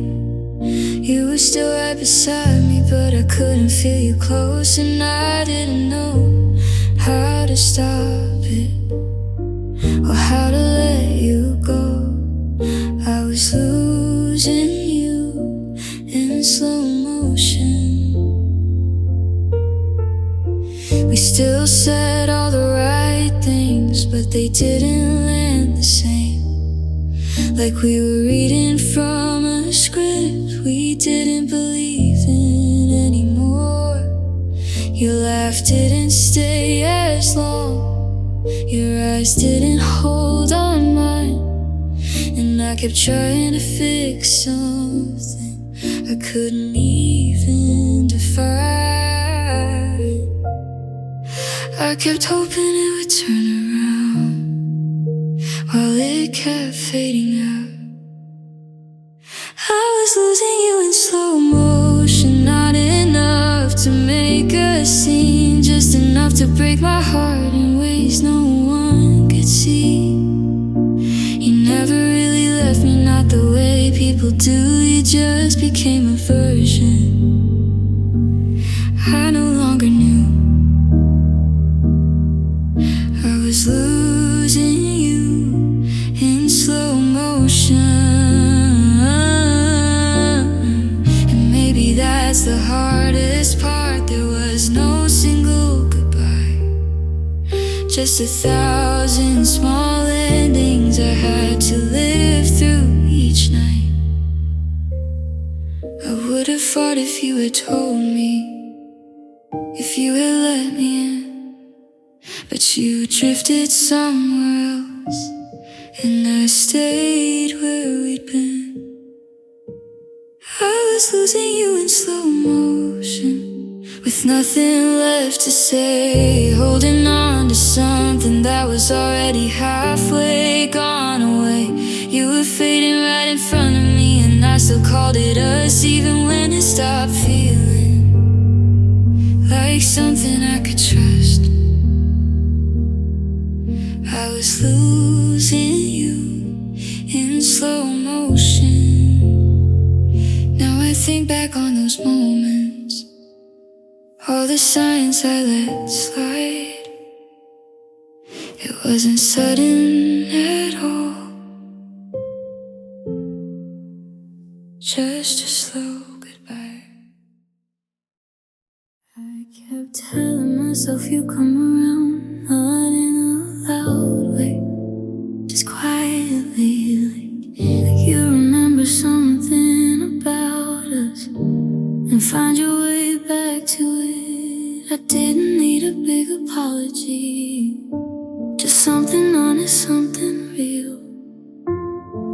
You were still right beside me, but I couldn't feel you close, and I didn't know how to stop it, or how to let you go. I was losing you in slow motion. We still said all the right things, but they didn't land the same. Like we were reading from a script we didn't believe in anymore. Your laugh didn't stay as long, your eyes didn't hold on mine, and I kept trying to fix something I couldn't even define. I kept hoping it would turn around while it kept fading out. I was losing you in slow motion, not enough to make a scene, just enough to break my heart in ways no one could see. You never really left me, not the way people do. You just became a version I no longer knew. I was losing you in slow motion. That's the hardest part. There was no single goodbye, just 1,000 small endings I had to live through each night. I would have fought if you had told me, if you had let me in. But you drifted somewhere else, and I stayed where we'd been. I was losing you in slow motion, with nothing left to say, holding on to something that was already halfway gone away. You were fading right in front of me, and I still called it us, even when it stopped feeling like something I could trust. I was losing you in slow motion. Now I think back on those moments, all the signs I let slide. It wasn't sudden at all, just a slow goodbye. I kept telling myself you'd come around, not in a loud way, just quietly, like you remember something about us and find your way back to it. I didn't need a big apology, just something honest, something real.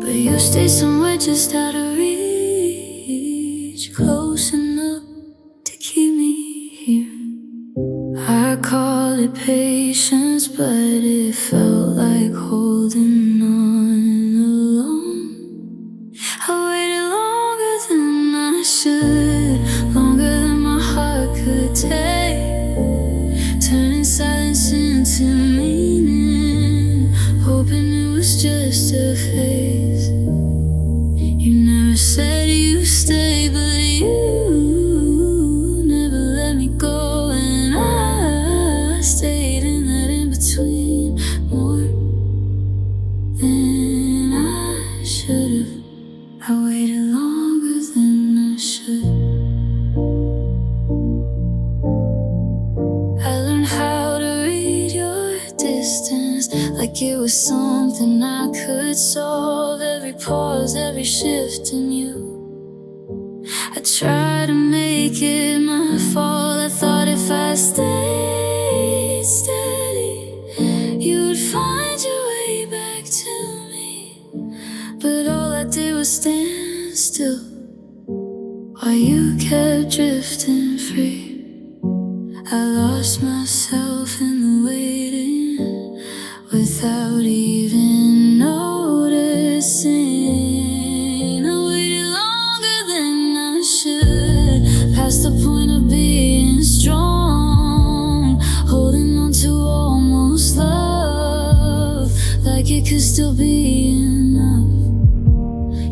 But you stayed somewhere just out of reach, close enough to keep me here. I call it patience, but it felt like holding on alone. I waited longer than I should, longer than my heart could take, turning silence into meaning, hoping it was just a phase. You never said you stay, but you never let me go, and I stayed in that in-between more than I should've. I waited longer than I should. I learned how to read your distance, like it was something I could solve. Every pause, every shift in you, I tried to make it my fault. I thought if I stayed steady, you would find your way back to me. But all I did was stand still while you kept drifting free. I lost myself in the waiting without even noticing. I waited longer than I should, past the point of being strong, holding on to almost love, like it could still be enough.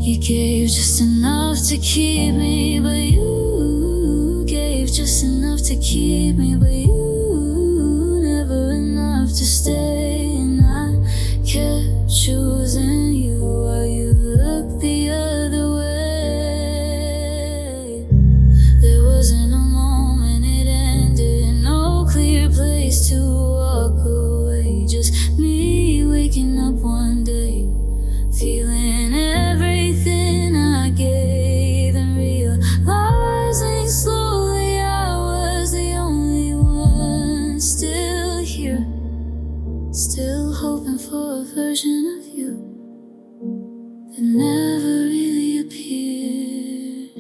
You gave just enough to keep me, but you gave just enough to keep me, but you never enough to stay. And I kept choosing you while you looked the other way. There wasn't a moment it ended, no clear place to walk away, just me waking up one day, feeling everything I gave, and realizing slowly I was the only one still here, still hoping for a version of you that never really appeared.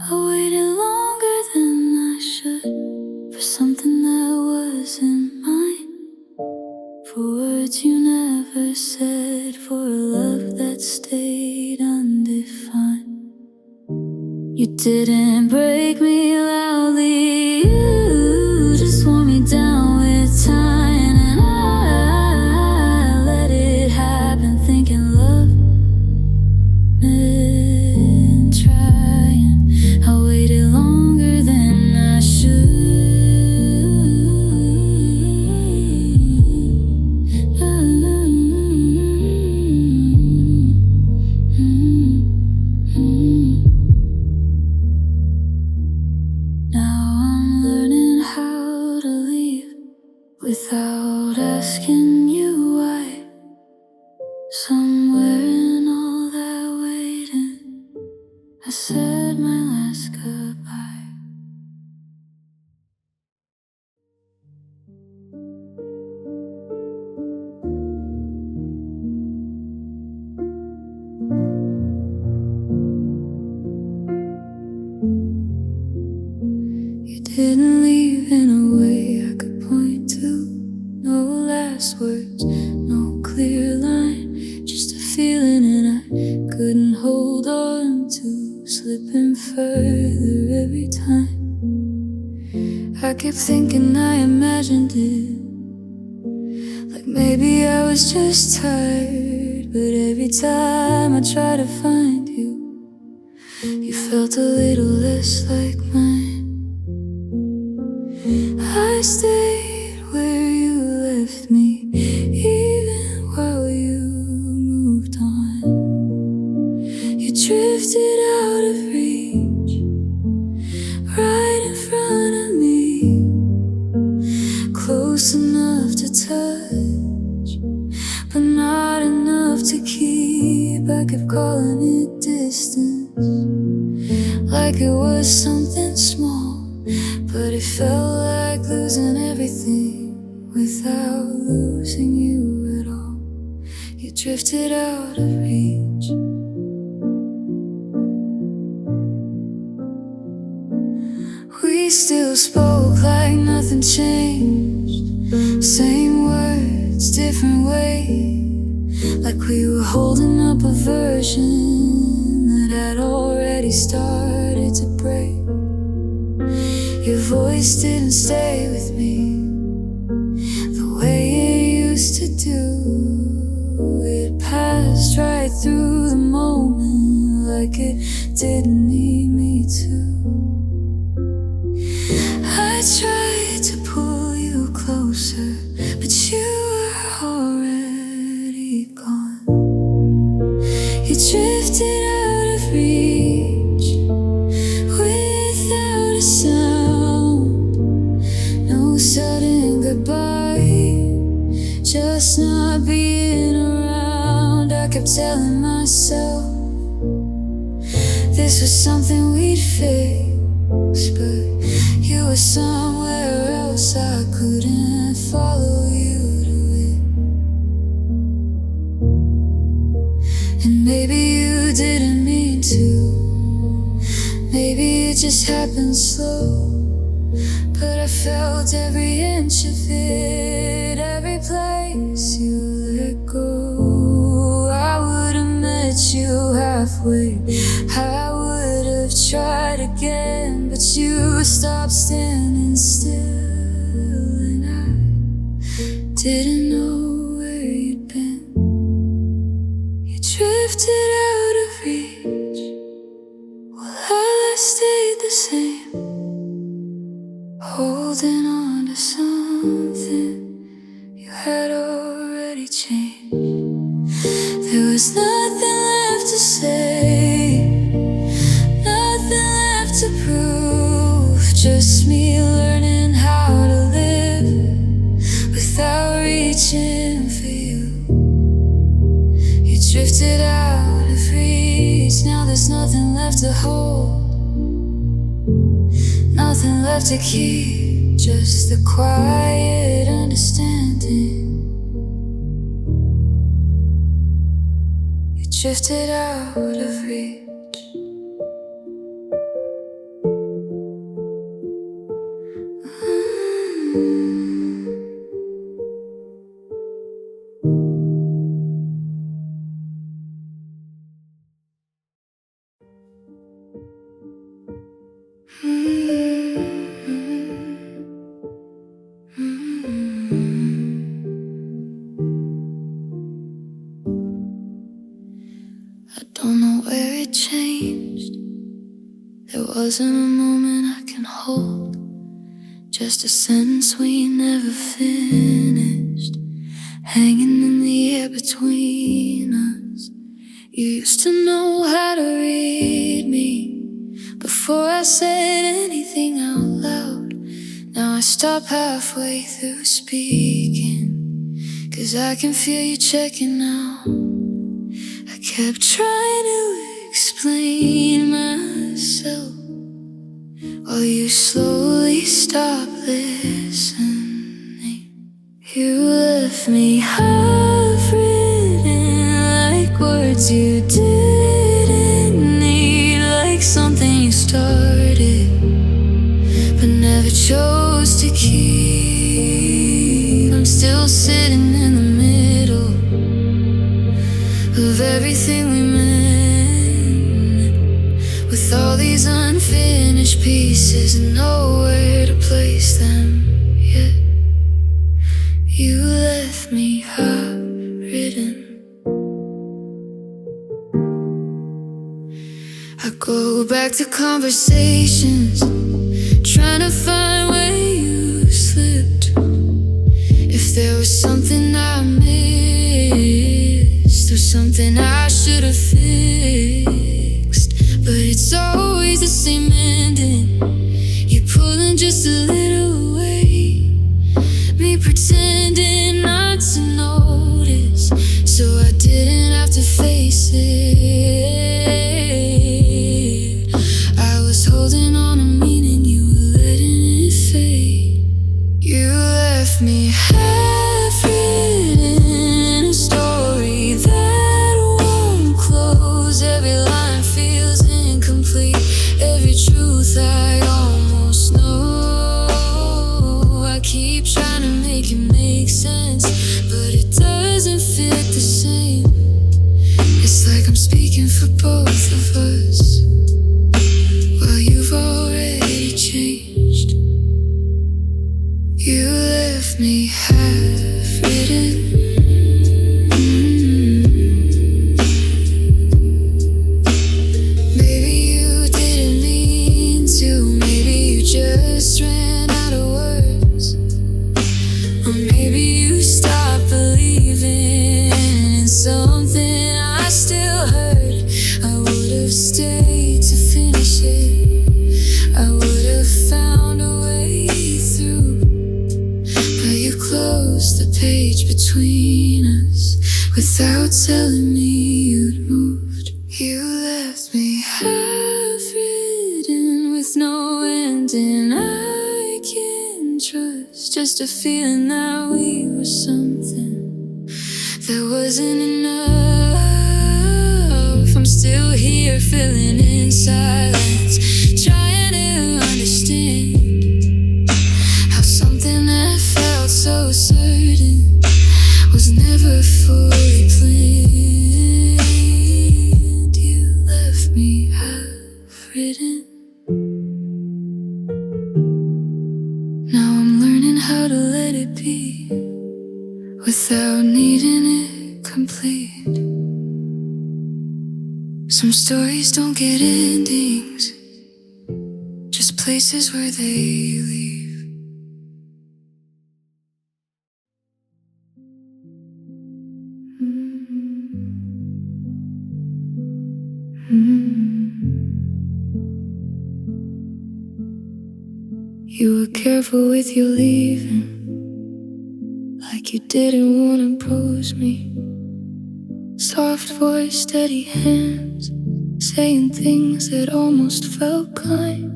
I waited longer than I should for something that wasn't mine, for words you never said, for a love that stayed undefined. You didn't break me loudly, you just wore me down with time, and I let it happen, thinking love meant trying. I waited longer than I should. Now I'm learning how to leave without asking you why. Somewhere in all that waiting, I said my last goodbye. You didn't leave in a way I could point to. No last words, no clear line, just a feeling and I couldn't hold on to, slipping further every time. I kept thinking I imagined it, like maybe I was just tired. But every time I tried to find you, you felt a little less like mine. I stayed where you left me, even while you moved on. You drifted out of reach, right in front of me, close enough to touch, but not enough to keep. I kept calling it distance, like it was something small, but it felt like losing everything without losing you at all. You drifted out of reach. We still spoke like nothing changed, same words, different way, like we were holding up a version that had already started to break. Your voice didn't stay with me the way it used to do. It passed right through the moment, like it didn't need me to. I tried to pull you closer, but you were already gone. You drifted out of reach without a sound. No sudden goodbye, just not being around. I kept telling myself this was something we'd fix, but you were somewhere else. I couldn't follow you to it. And maybe you didn't mean to, maybe it just happened slow, but I felt every inch of it, every place you let go. I would have met you halfway, I would have tried again, but you stopped standing still, and I didn't know where you'd been. You drifted out of reach, while I stayed the same, holding on to something you had already changed. There was nothing left to say, nothing left to prove, just me learning how to live without reaching for you. You drifted out of reach, now there's nothing left to hold, nothing left to keep, just the quiet understanding. You drifted out of reach. I don't know where it changed. There wasn't a moment I can hold, just a sentence we never finished, hanging in the air between us. You used to know how to read me before I said anything out loud. Now I stop halfway through speaking, 'cause I can feel you checking out. I kept trying to explain my myself while you slowly stop listening. You left me half-written, like words you didn't need, like something you started but never chose to keep. I'm still sitting in the middle of everything we meant, with all these unfinished pieces and nowhere to place them yet. You left me half-written. I go back to conversations, trying to find where you slipped. If there was something I missed, or something I should have fixed, but it's always the same ending. You're pulling just a little away, me pretending not to notice, so I didn't have to face it. I was holding on to meaning, you were letting it fade. You left me half-written, a story that won't close. Every line feels incomplete, every truth I almost know. I keep trying to make it make sense, but it doesn't fit the same. It's like I'm speaking for both of us while you've already changed. You left me half-written. Maybe you didn't mean to, maybe you just ran out of words, or maybe you stopped believing in something I still heard. I would have stayed to finish it, I would have found a way through, but you closed the page between us without telling me you'd moved. You left me half-written with no ending I can trust, just a feeling that we were something that wasn't enough. I'm still here filling in silence, trying to understand how something that felt so certain was never fully planned. You left me half-written. Now I'm learning how to let it be without needing it complete. Some stories don't get endings, just places where they leave. You were careful with your leaving, like you didn't want to bruise me. Soft voice, steady hands, saying things that almost felt kind.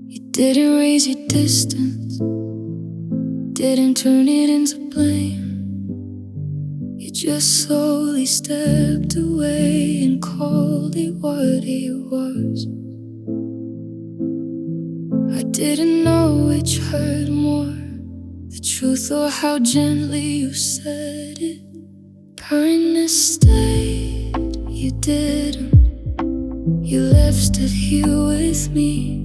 You didn't raise your distance, didn't turn it into blame. You just slowly stepped away and called it what it was. I didn't know which hurt more, the truth or how gently you said it. Kindness stayed, you didn't. You left, stood here with me.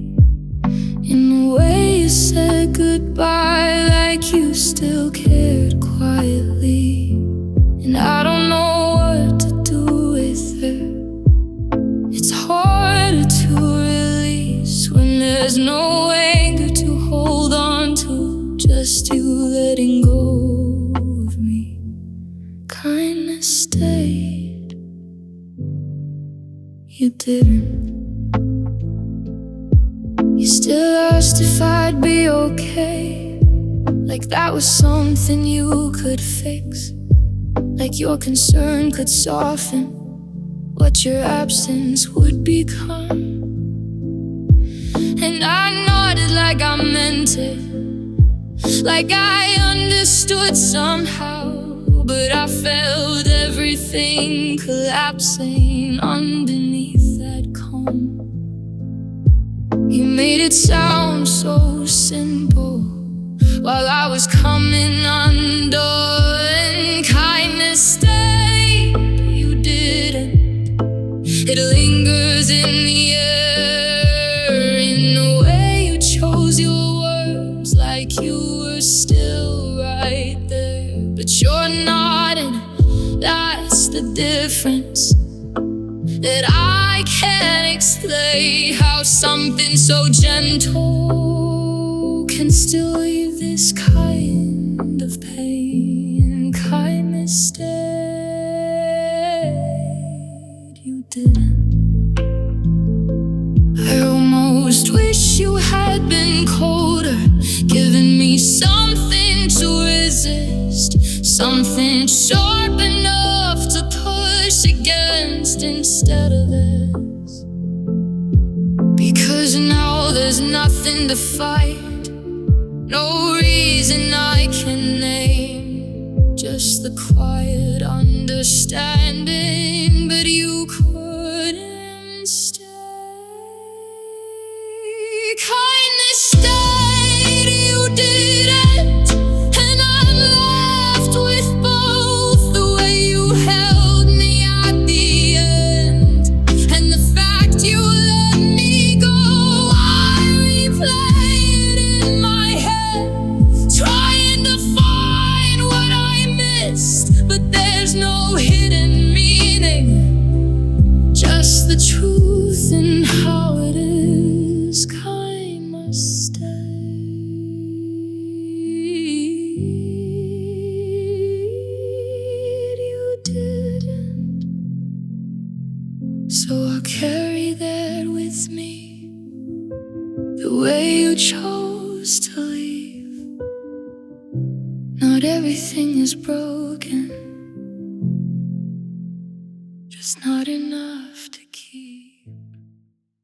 In the way you said goodbye, like you still cared quietly. And I don't know what to do with her. It's harder to release when there's no anger to hold on to, just you letting go of me. Kindness stayed, you didn't. You still asked if I'd be okay, like that was something you could fix, like your concern could soften what your absence would become. And I nodded like I meant it, like I understood somehow. But I felt everything collapsing underneath that comb. You made it sound so simple while I was coming undone. Kindness stayed, you didn't. It lingers in the air, in the way you chose your words, like you were still right there. But you're not, and that's the difference that I can't explain. How something so gentle can still leave this kind of pain. Kindness stayed, you didn't. I almost wish you had been colder, giving me something to resist, something sharp enough to push against instead of this. Because now there's nothing to fight, no reason I can name, just the quiet understanding. But you couldn't stay. Kindness stayed, you didn't. And I'm left with both the way you held me at the end, and the fact you let me go. I replay it in my head, trying to find what I missed. But there's no hidden meaning, just the truth in how it is. Kind must stay. You didn't. So I'll carry that with me, the way you chose to leave. Not everything is broken, just not enough.